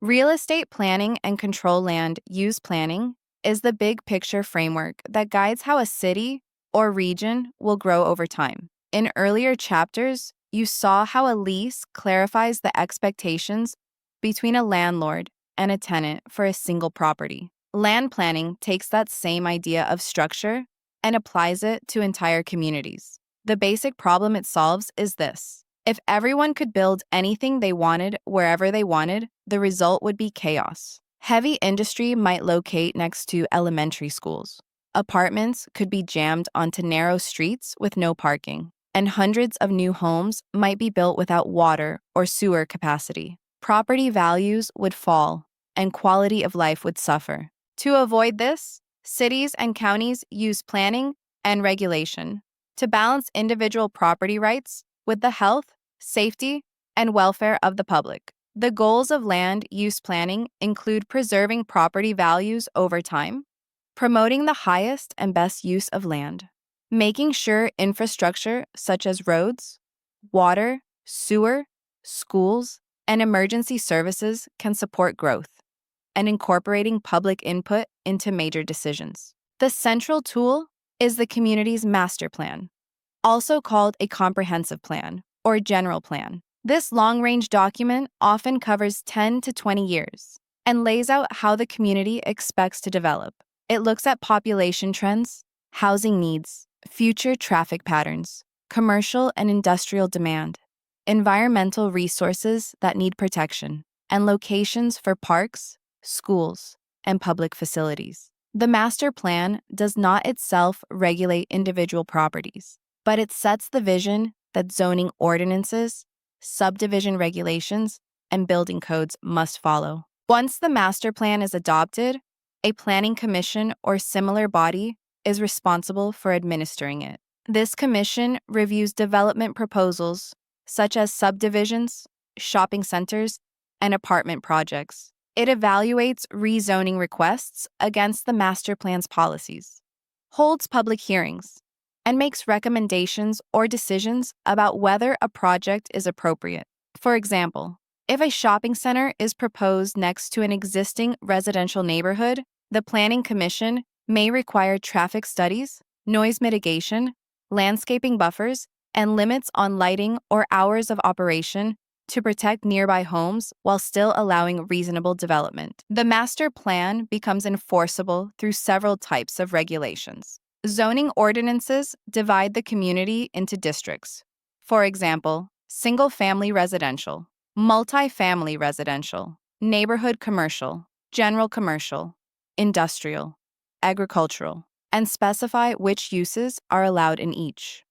Real estate planning and control land use planning is the big picture framework that guides how a city or region will grow over time. In earlier chapters, you saw how a lease clarifies the expectations between a landlord and a tenant for a single property. Land planning takes that same idea of structure and applies it to entire communities. The basic problem it solves is this: if everyone could build anything they wanted wherever they wanted, the result would be chaos. Heavy industry might locate next to elementary schools. Apartments could be jammed onto narrow streets with no parking, and hundreds of new homes might be built without water or sewer capacity. Property values would fall, and quality of life would suffer. To avoid this, cities and counties use planning and regulation to balance individual property rights with the health, safety, and welfare of the public. The goals of land use planning include preserving property values over time, promoting the highest and best use of land, making sure infrastructure such as roads, water, sewer, schools, and emergency services can support growth, and incorporating public input into major decisions. The central tool is the community's master plan, also called a comprehensive plan or general plan. This long-range document often covers 10 to 20 years and lays out how the community expects to develop. It looks at population trends, housing needs, future traffic patterns, commercial and industrial demand, environmental resources that need protection, and locations for parks, schools, and public facilities. The master plan does not itself regulate individual properties, but it sets the vision that zoning ordinances, subdivision regulations, and building codes must follow. Once the master plan is adopted, a planning commission or similar body is responsible for administering it. This commission reviews development proposals such as subdivisions, shopping centers, and apartment projects. It evaluates rezoning requests against the master plan's policies, holds public hearings, and makes recommendations or decisions about whether a project is appropriate. For example, if a shopping center is proposed next to an existing residential neighborhood, the Planning Commission may require traffic studies, noise mitigation, landscaping buffers, and limits on lighting or hours of operation to protect nearby homes while still allowing reasonable development. The master plan becomes enforceable through several types of regulations. Zoning ordinances divide the community into districts. For example, single-family residential, multi-family residential, neighborhood commercial, general commercial, industrial, agricultural, and specify which uses are allowed in each,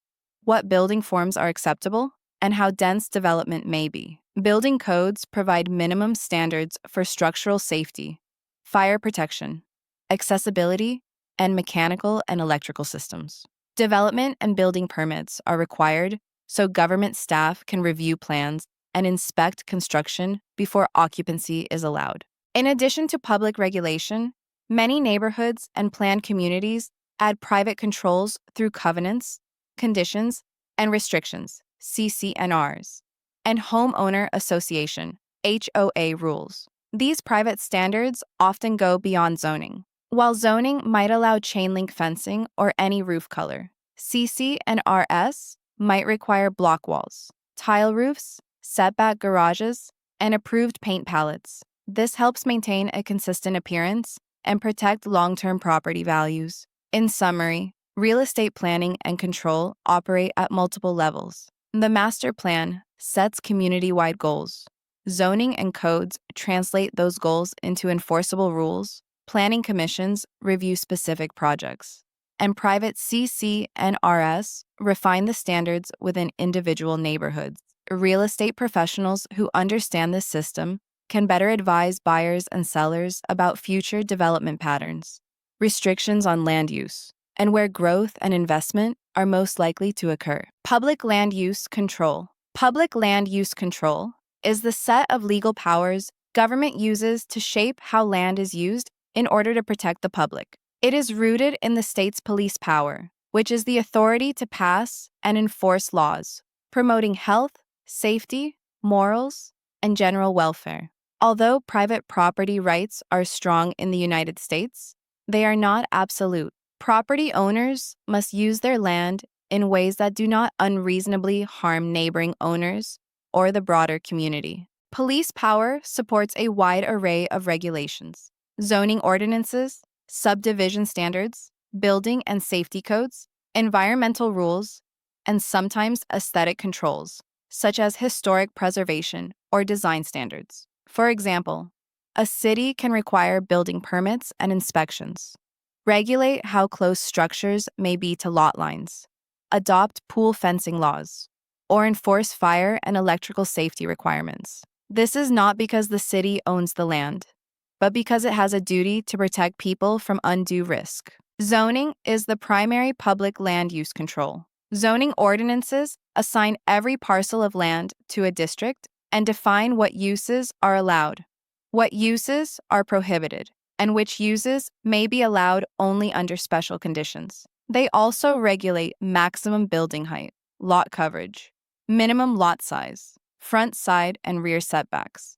what building forms are acceptable, and how dense development may be. Building codes provide minimum standards for structural safety, fire protection, accessibility, and mechanical and electrical systems. Development and building permits are required so government staff can review plans and inspect construction before occupancy is allowed. In addition to public regulation, many neighborhoods and planned communities add private controls through covenants, conditions, and restrictions, CCNRs, and homeowner association, HOA rules. These private standards often go beyond zoning. While zoning might allow chain link fencing or any roof color, CCNRs might require block walls, tile roofs, setback garages, and approved paint palettes. This helps maintain a consistent appearance and protect long-term property values. In summary, real estate planning and control operate at multiple levels. The master plan sets community-wide goals. Zoning and codes translate those goals into enforceable rules. Planning commissions review specific projects, and private CCNRs refine the standards within individual neighborhoods. Real estate professionals who understand this system can better advise buyers and sellers about future development patterns, restrictions on land use, and where growth and investment are most likely to occur. Public land use control. Public land use control is the set of legal powers government uses to shape how land is used in order to protect the public. It is rooted in the state's police power, which is the authority to pass and enforce laws, promoting health, safety, morals, and general welfare. Although private property rights are strong in the United States, they are not absolute. Property owners must use their land in ways that do not unreasonably harm neighboring owners or the broader community. Police power supports a wide array of regulations: zoning ordinances, subdivision standards, building and safety codes, environmental rules, and sometimes aesthetic controls, such as historic preservation or design standards. For example, a city can require building permits and inspections, regulate how close structures may be to lot lines, adopt pool fencing laws, or enforce fire and electrical safety requirements. This is not because the city owns the land, but because it has a duty to protect people from undue risk. Zoning is the primary public land use control. Zoning ordinances assign every parcel of land to a district and define what uses are allowed, what uses are prohibited, and which uses may be allowed only under special conditions. They also regulate maximum building height, lot coverage, minimum lot size, front, side, and rear setbacks,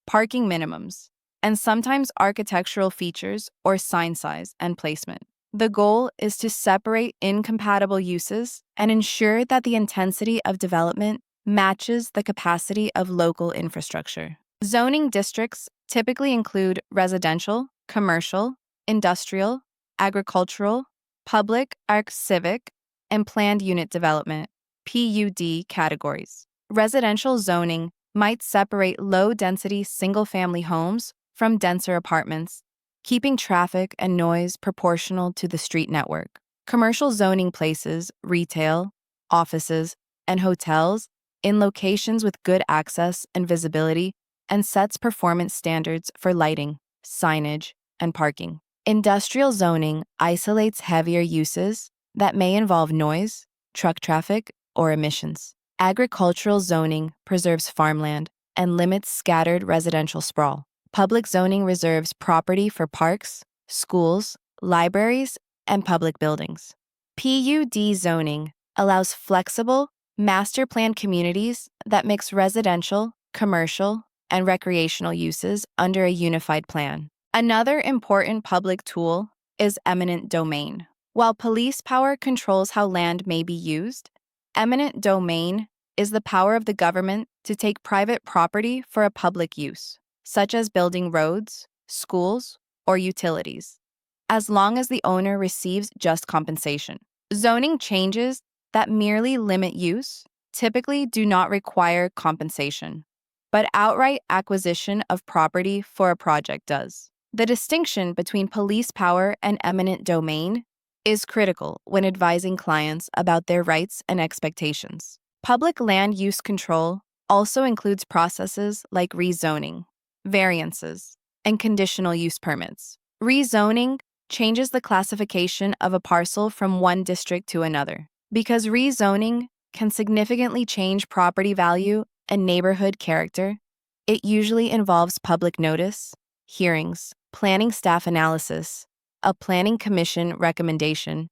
parking minimums, and sometimes architectural features or sign size and placement. The goal is to separate incompatible uses and ensure that the intensity of development matches the capacity of local infrastructure. Zoning districts typically include residential, commercial, industrial, agricultural, public, civic, and planned unit development, PUD categories. Residential zoning might separate low-density single-family homes from denser apartments, keeping traffic and noise proportional to the street network. Commercial zoning places retail, offices, and hotels in locations with good access and visibility and sets performance standards for lighting, signage, and parking. Industrial zoning isolates heavier uses that may involve noise, truck traffic, or emissions. Agricultural zoning preserves farmland and limits scattered residential sprawl. Public zoning reserves property for parks, schools, libraries, and public buildings. PUD zoning allows flexible, master-planned communities that mix residential, commercial, and recreational uses under a unified plan. Another important public tool is eminent domain. While police power controls how land may be used, eminent domain is the power of the government to take private property for a public use, such as building roads, schools, or utilities, as long as the owner receives just compensation. Zoning changes that merely limit use typically do not require compensation, but outright acquisition of property for a project does. The distinction between police power and eminent domain is critical when advising clients about their rights and expectations. Public land use control also includes processes like rezoning, variances, and conditional use permits. Rezoning changes the classification of a parcel from one district to another. Because rezoning can significantly change property value and neighborhood character, it usually involves public notice, hearings, planning staff analysis, a planning commission recommendation,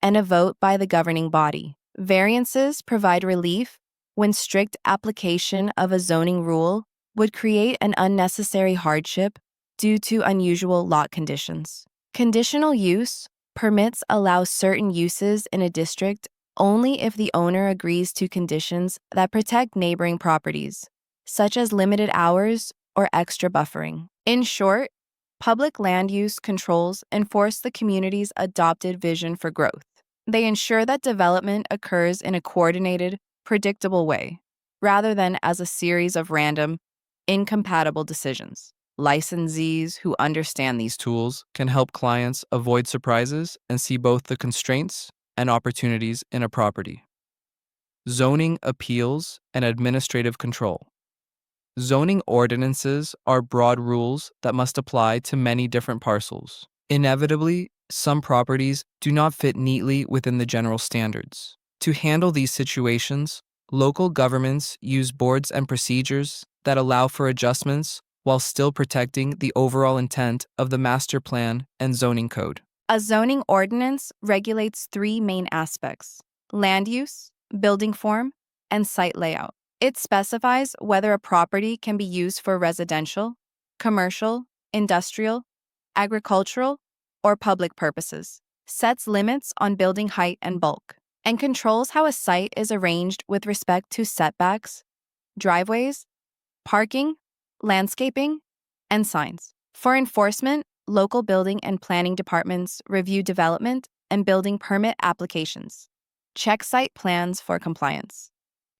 and a vote by the governing body. Variances provide relief when strict application of a zoning rule would create an unnecessary hardship due to unusual lot conditions. Conditional use permits allow certain uses in a district only if the owner agrees to conditions that protect neighboring properties, such as limited hours or extra buffering. In short, public land use controls enforce the community's adopted vision for growth. They ensure that development occurs in a coordinated, predictable way, rather than as a series of random, incompatible decisions. Licensees who understand these tools can help clients avoid surprises and see both the constraints and opportunities in a property. Zoning appeals and administrative control. Zoning ordinances are broad rules that must apply to many different parcels. Inevitably, some properties do not fit neatly within the general standards. To handle these situations, local governments use boards and procedures that allow for adjustments while still protecting the overall intent of the master plan and zoning code. A zoning ordinance regulates three main aspects: land use, building form, and site layout. It specifies whether a property can be used for residential, commercial, industrial, agricultural, or public purposes, sets limits on building height and bulk, and controls how a site is arranged with respect to setbacks, driveways, parking, landscaping, and signs. For enforcement, local building and planning departments review development and building permit applications, check site plans for compliance,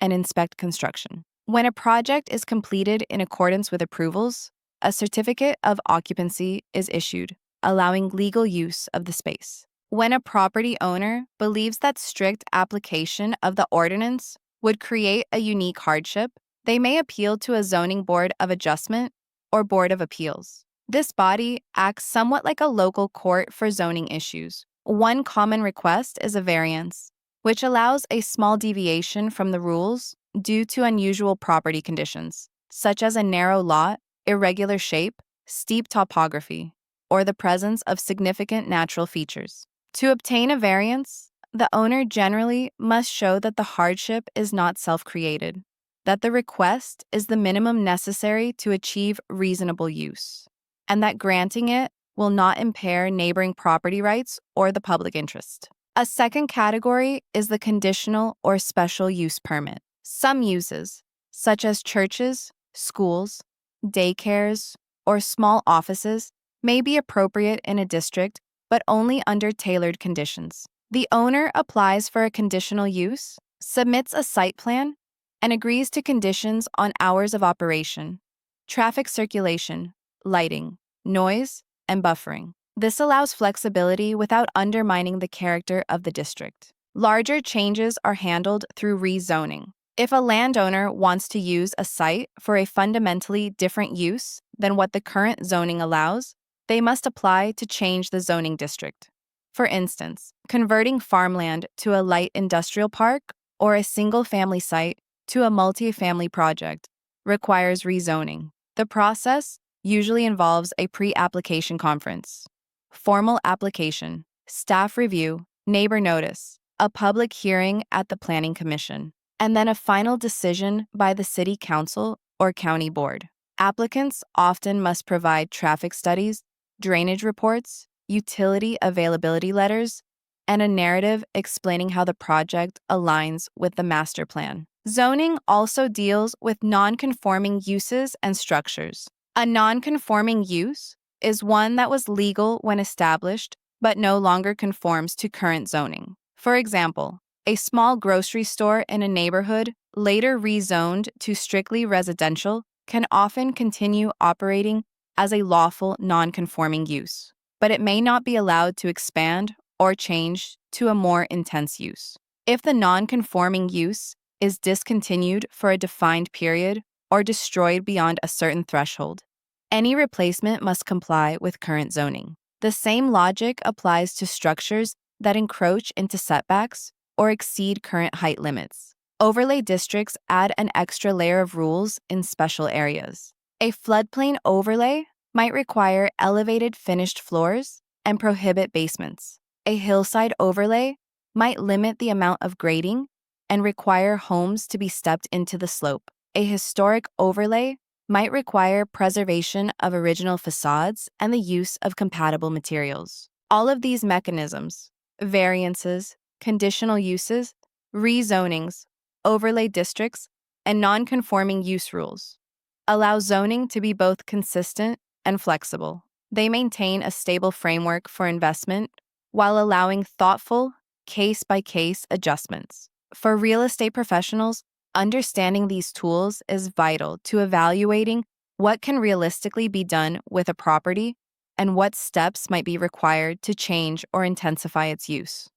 and inspect construction. When a project is completed in accordance with approvals, a certificate of occupancy is issued, allowing legal use of the space. When a property owner believes that strict application of the ordinance would create a unique hardship, they may appeal to a zoning board of adjustment or board of appeals. This body acts somewhat like a local court for zoning issues. One common request is a variance, which allows a small deviation from the rules due to unusual property conditions, such as a narrow lot, irregular shape, steep topography, or the presence of significant natural features. To obtain a variance, the owner generally must show that the hardship is not self-created, that the request is the minimum necessary to achieve reasonable use, and that granting it will not impair neighboring property rights or the public interest. A second category is the conditional or special use permit. Some uses, such as churches, schools, daycares, or small offices, may be appropriate in a district, but only under tailored conditions. The owner applies for a conditional use, submits a site plan, and agrees to conditions on hours of operation, traffic circulation, lighting, noise, and buffering. This allows flexibility without undermining the character of the district. Larger changes are handled through rezoning. If a landowner wants to use a site for a fundamentally different use than what the current zoning allows, they must apply to change the zoning district. For instance, converting farmland to a light industrial park or a single-family site to a multi-family project requires rezoning. The process usually involves a pre-application conference, formal application, staff review, neighbor notice, a public hearing at the Planning Commission, and then a final decision by the City Council or County Board. Applicants often must provide traffic studies, drainage reports, utility availability letters, and a narrative explaining how the project aligns with the master plan. Zoning also deals with non-conforming uses and structures. A non-conforming use is one that was legal when established but no longer conforms to current zoning. For example, a small grocery store in a neighborhood, later rezoned to strictly residential, can often continue operating as a lawful non-conforming use, but it may not be allowed to expand or change to a more intense use. If the non-conforming use is discontinued for a defined period or destroyed beyond a certain threshold, any replacement must comply with current zoning. The same logic applies to structures that encroach into setbacks or exceed current height limits. Overlay districts add an extra layer of rules in special areas. A floodplain overlay might require elevated finished floors and prohibit basements. A hillside overlay might limit the amount of grading and require homes to be stepped into the slope. A historic overlay might require preservation of original facades and the use of compatible materials. All of these mechanisms, variances, conditional uses, rezonings, overlay districts, and non-conforming use rules, allow zoning to be both consistent and flexible. They maintain a stable framework for investment while allowing thoughtful, case-by-case adjustments. For real estate professionals, understanding these tools is vital to evaluating what can realistically be done with a property and what steps might be required to change or intensify its use.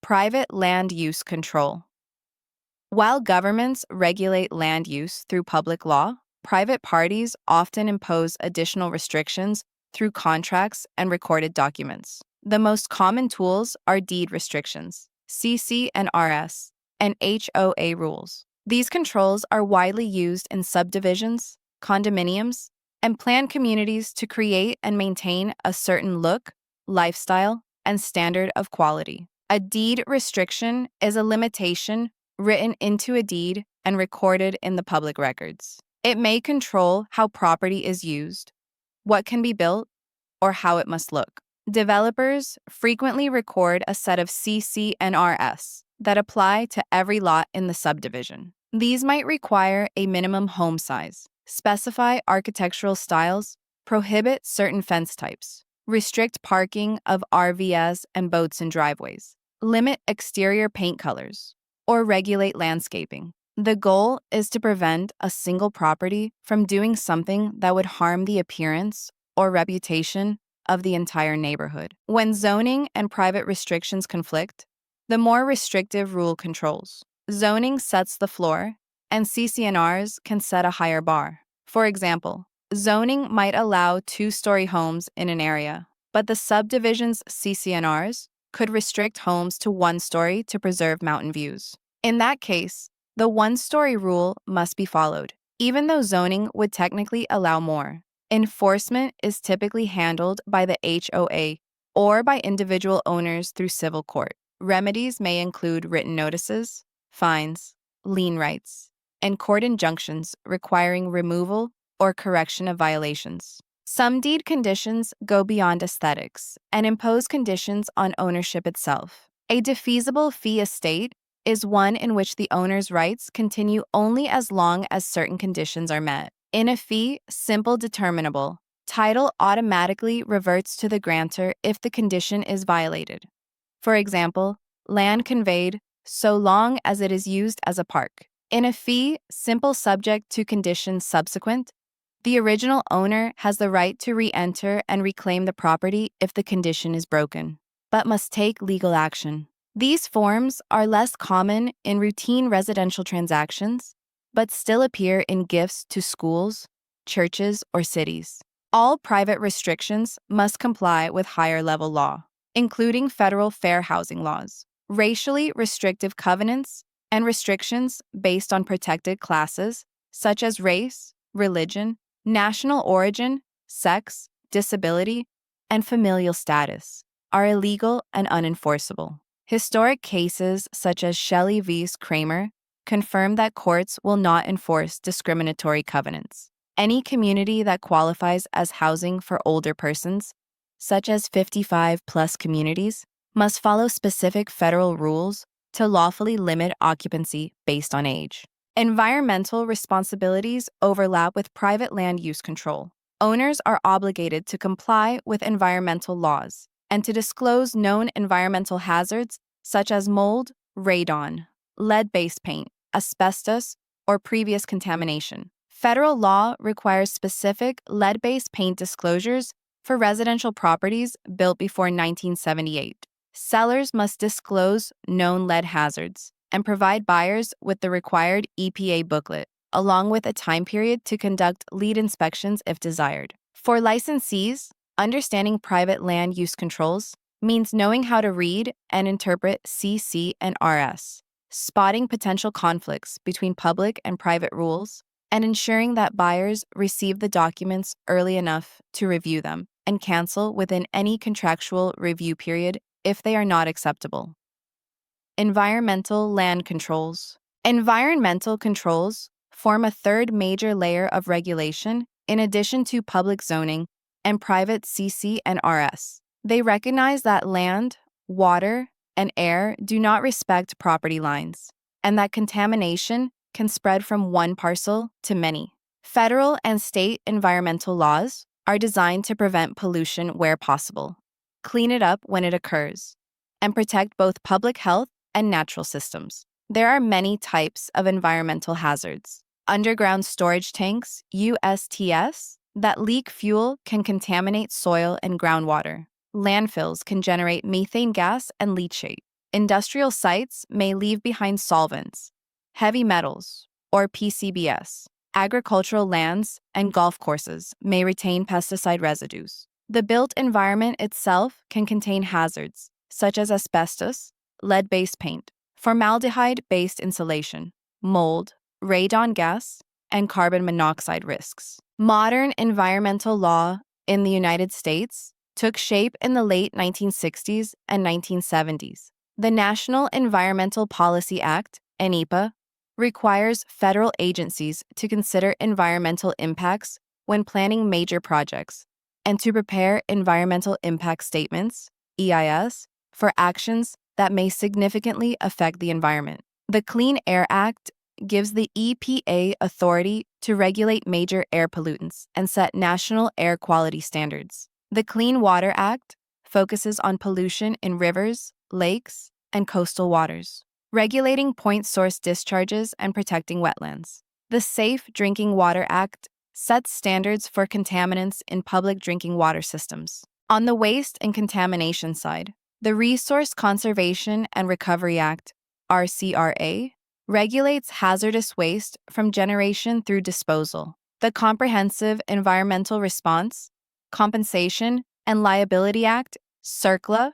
Private land use control. While governments regulate land use through public law, private parties often impose additional restrictions through contracts and recorded documents. The most common tools are deed restrictions, CC&RS, and HOA rules. These controls are widely used in subdivisions, condominiums, and planned communities to create and maintain a certain look, lifestyle, and standard of quality. A deed restriction is a limitation written into a deed and recorded in the public records. It may control how property is used, what can be built, or how it must look. Developers frequently record a set of CC&RS that apply to every lot in the subdivision. These might require a minimum home size, specify architectural styles, prohibit certain fence types, restrict parking of RVs and boats in driveways, limit exterior paint colors, or regulate landscaping. The goal is to prevent a single property from doing something that would harm the appearance or reputation of the entire neighborhood. When zoning and private restrictions conflict, the more restrictive rule controls. Zoning sets the floor, and CC&Rs can set a higher bar. For example, zoning might allow two-story homes in an area, but the subdivision's CC&Rs could restrict homes to one story to preserve mountain views. In that case, the one-story rule must be followed, even though zoning would technically allow more. Enforcement is typically handled by the HOA or by individual owners through civil court. Remedies may include written notices, fines, lien rights, and court injunctions requiring removal or correction of violations. Some deed conditions go beyond aesthetics and impose conditions on ownership itself. A defeasible fee estate is one in which the owner's rights continue only as long as certain conditions are met. In a fee simple determinable, title automatically reverts to the grantor if the condition is violated. For example, land conveyed so long as it is used as a park. In a fee simple subject to conditions subsequent, the original owner has the right to re-enter and reclaim the property if the condition is broken, but must take legal action. These forms are less common in routine residential transactions, but still appear in gifts to schools, churches, or cities. All private restrictions must comply with higher-level law, including federal fair housing laws, racially restrictive covenants, and restrictions based on protected classes such as race, religion, national origin, sex, disability, and familial status are illegal and unenforceable. Historic cases such as Shelley v. Kramer confirm that courts will not enforce discriminatory covenants. Any community that qualifies as housing for older persons, such as 55-plus communities, must follow specific federal rules to lawfully limit occupancy based on age. Environmental responsibilities overlap with private land use control. Owners are obligated to comply with environmental laws and to disclose known environmental hazards such as mold, radon, lead-based paint, asbestos, or previous contamination. Federal law requires specific lead-based paint disclosures for residential properties built before 1978. Sellers must disclose known lead hazards and provide buyers with the required EPA booklet, along with a time period to conduct lead inspections if desired. For licensees, understanding private land use controls means knowing how to read and interpret CC and RS, spotting potential conflicts between public and private rules, and ensuring that buyers receive the documents early enough to review them and cancel within any contractual review period if they are not acceptable. Environmental land controls. Environmental controls form a third major layer of regulation in addition to public zoning and private CC and RS. They recognize that land, water, and air do not respect property lines, and that contamination can spread from one parcel to many. Federal and state environmental laws are designed to prevent pollution where possible, clean it up when it occurs, and protect both public health and natural systems. There are many types of environmental hazards. Underground storage tanks, USTS, that leak fuel can contaminate soil and groundwater. Landfills can generate methane gas and leachate. Industrial sites may leave behind solvents, heavy metals, or PCBs. Agricultural lands and golf courses may retain pesticide residues. The built environment itself can contain hazards, such as asbestos, lead-based paint, formaldehyde-based insulation, mold, radon gas, and carbon monoxide risks. Modern environmental law in the United States took shape in the late 1960s and 1970s. The National Environmental Policy Act, NEPA, requires federal agencies to consider environmental impacts when planning major projects and to prepare environmental impact statements, EIS, for actions that may significantly affect the environment. The Clean Air Act gives the EPA authority to regulate major air pollutants and set national air quality standards. The Clean Water Act focuses on pollution in rivers, lakes, and coastal waters, regulating point source discharges and protecting wetlands. The Safe Drinking Water Act sets standards for contaminants in public drinking water systems. On the waste and contamination side, the Resource Conservation and Recovery Act, RCRA, regulates hazardous waste from generation through disposal. The Comprehensive Environmental Response, Compensation, and Liability Act, CERCLA,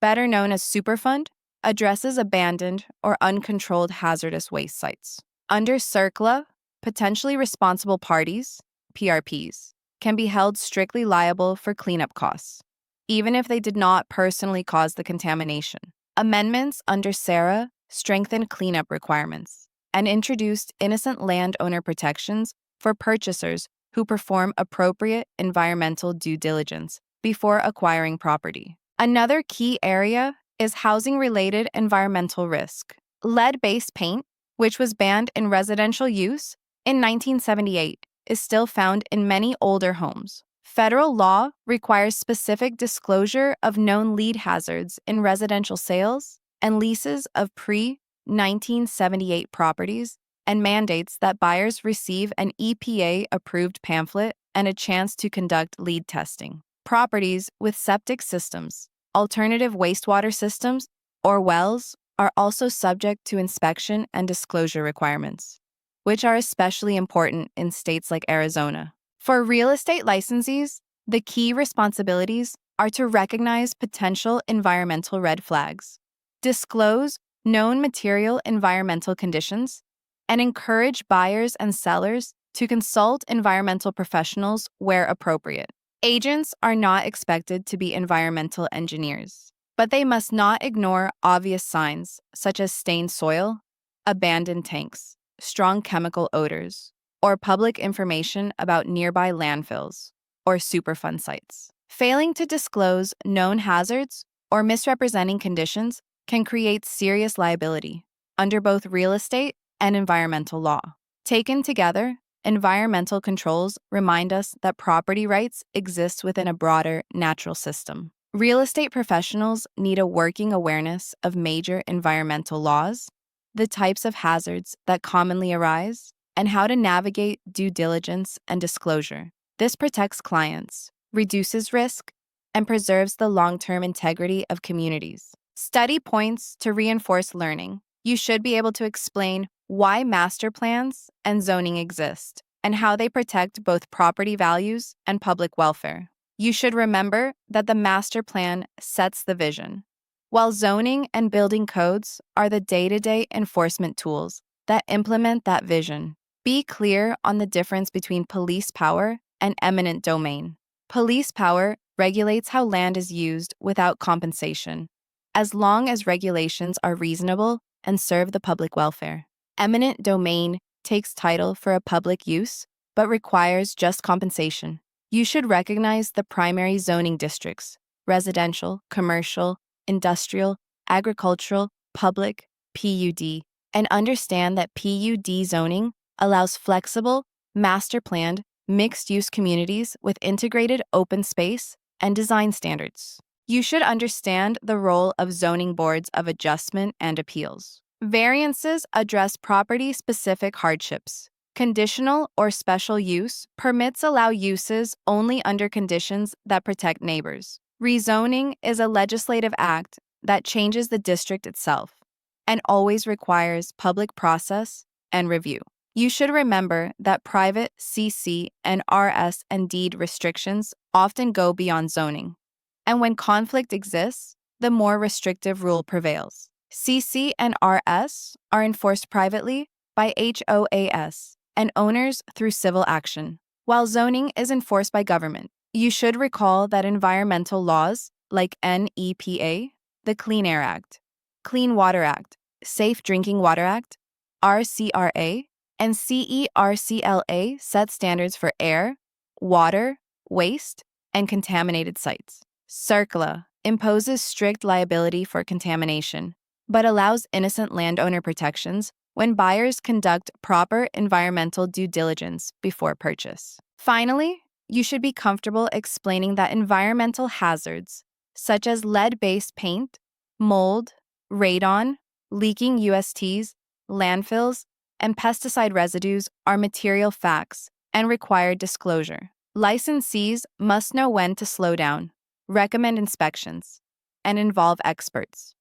better known as Superfund, addresses abandoned or uncontrolled hazardous waste sites. Under CERCLA, potentially responsible parties, PRPs, can be held strictly liable for cleanup costs, even if they did not personally cause the contamination. Amendments under SARA strengthened cleanup requirements and introduced innocent landowner protections for purchasers who perform appropriate environmental due diligence before acquiring property. Another key area is housing-related environmental risk. Lead-based paint, which was banned in residential use in 1978, is still found in many older homes. Federal law requires specific disclosure of known lead hazards in residential sales and leases of pre-1978 properties and mandates that buyers receive an EPA-approved pamphlet and a chance to conduct lead testing. Properties with septic systems, alternative wastewater systems, or wells are also subject to inspection and disclosure requirements, which are especially important in states like Arizona. For real estate licensees, the key responsibilities are to recognize potential environmental red flags, disclose known material environmental conditions, and encourage buyers and sellers to consult environmental professionals where appropriate. Agents are not expected to be environmental engineers, but they must not ignore obvious signs such as stained soil, abandoned tanks, strong chemical odors, or public information about nearby landfills or Superfund sites. Failing to disclose known hazards or misrepresenting conditions can create serious liability under both real estate and environmental law. Taken together, environmental controls remind us that property rights exist within a broader natural system. Real estate professionals need a working awareness of major environmental laws, the types of hazards that commonly arise, and how to navigate due diligence and disclosure. This protects clients, reduces risk, and preserves the long-term integrity of communities. Study points to reinforce learning. You should be able to explain why master plans and zoning exist and how they protect both property values and public welfare. You should remember that the master plan sets the vision, while zoning and building codes are the day-to-day enforcement tools that implement that vision. Be clear on the difference between police power and eminent domain. Police power regulates how land is used without compensation, as long as regulations are reasonable and serve the public welfare. Eminent domain takes title for a public use, but requires just compensation. You should recognize the primary zoning districts: residential, commercial, industrial, agricultural, public, PUD, and understand that PUD zoning allows flexible, master-planned, mixed-use communities with integrated open space and design standards. You should understand the role of zoning boards of adjustment and appeals. Variances address property-specific hardships. Conditional or special use permits allow uses only under conditions that protect neighbors. Rezoning is a legislative act that changes the district itself and always requires public process and review. You should remember that private CC and RS and deed restrictions often go beyond zoning, and when conflict exists, the more restrictive rule prevails. CC and RS are enforced privately by HOAS and owners through civil action, while zoning is enforced by government. You should recall that environmental laws like NEPA, the Clean Air Act, Clean Water Act, Safe Drinking Water Act, RCRA, and CERCLA set standards for air, water, waste, and contaminated sites. CERCLA imposes strict liability for contamination, but allows innocent landowner protections when buyers conduct proper environmental due diligence before purchase. Finally, you should be comfortable explaining that environmental hazards, such as lead-based paint, mold, radon, leaking USTs, landfills, and pesticide residues are material facts and require disclosure. Licensees must know when to slow down, recommend inspections, and involve experts.